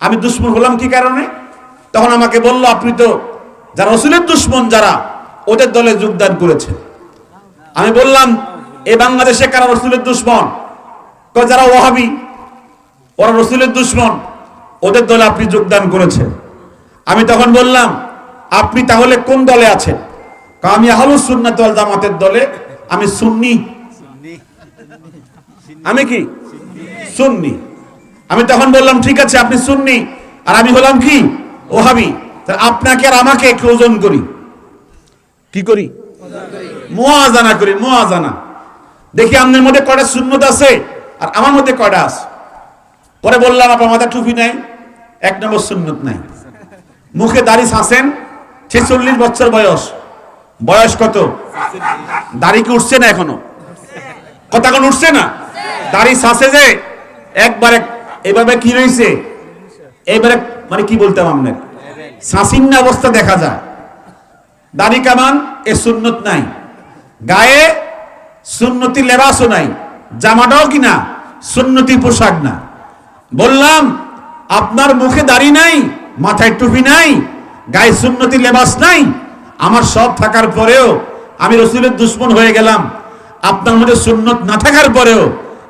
আমি দুশ্মন হলাম কি কারণে? তখন আমাকে বলল, আপনি তো যারা রাসূলের দুশ্মন যারা ওদের দলে যোগদান করেছেন। আমি বললাম, এই বাংলাদেশে কারা রাসূলের দুশ্মন? যারা ওয়াহাবি, ওরা রাসূলের দুশ্মন, ওদের দলে আপনি যোগদান করেছেন। আমি তখন বললাম, আপনি তাহলে কোন দলে আছেন? আমি আহলুস সুন্নাত ওয়াল জামাতের দলে, আমি সুন্নি। আমি কি সুন্নি? আমি তখন বললাম, ঠিক আছে আপনি সুন্নি আর আমি হলাম কি ওয়াহাবি, আপনাকে আর আমাকে একটু ওজন করি, কি করি? মুওয়াজানা করি, মুওয়াজানা দেখি আপনার মধ্যে কয়টা সুন্নত আছে আর আমার মধ্যে কয়টা আছে। পরে বললাম, আপনার মাথায় টুপি নাই, 1 নম্বর সুন্নত নাই। মুখে দাড়ি ছাঁচেন, 46 বছর বয়স। বয়স কত? দাড়ি কি উঠছে না এখনো? কথা কোন উঠছে না? দাড়ি ছাঁচে যে একবারে এভাবে কি রয়েছে, এবারে মানে কি বলতাম আপনার ছাঁচিন্ন অবস্থা দেখা যায়। দাড়ি কামান এ সুন্নত নাই, গায়ে সুন্নতি লেবাসও নাই, জামাটাও কিনা সুন্নতি পোশাক না। বললাম, আপনার মুখে দাড়ি নাই, মাথায় টুপি নাই, গায়ে সুন্নতি লেবাস নাই, আমার সব থাকার পরেও আমি রাসূলের দুশমন হয়ে গেলাম। আপনার মধ্যে সুন্নত না থাকার পরেও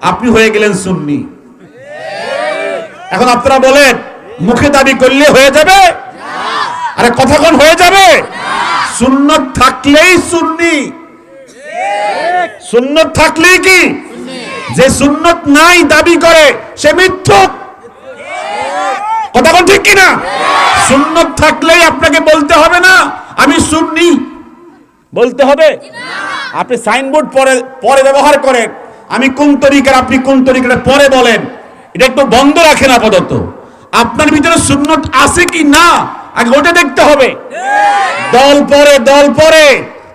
আপনি হয়ে গেলেন সুন্নি। এখন আপনারা বলেন, মুখে দাবি করলে হয়ে যাবে? আরে কথা কোন হয়ে যাবে? সুন্নত থাকলেই সুন্নি, সুন্নত থাকলেই কি? যে সুন্নত নাই দাবি করে সে মিথ্যুক। কথা কোন ঠিক কিনা? সুন্নত থাকলেই আপনাকে বলতে হবে না আমি সুন্নি, বলতে হবে? আপনি সাইনবোর্ড পরে পরে ব্যবহার করেন, আমি কোন তরিকার, আপনি কোন তরিকার পরে বলেন, এটা একটু বন্ধ রাখেন আপাতত। আপনার ভিতরে সুন্নত আছে কি না আগে ওটা দেখতে হবে। দল পরে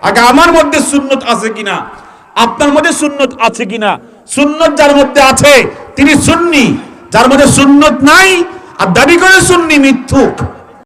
আগে আমার মধ্যে সুন্নত আছে কিনা, আপনার মধ্যে সুন্নত আছে কিনা। সুন্নত যার মধ্যে আছে তিনি সুন্নি, যার মধ্যে সুন্নত নাই আর দাবি করে সুন্নি মিথ্যুক।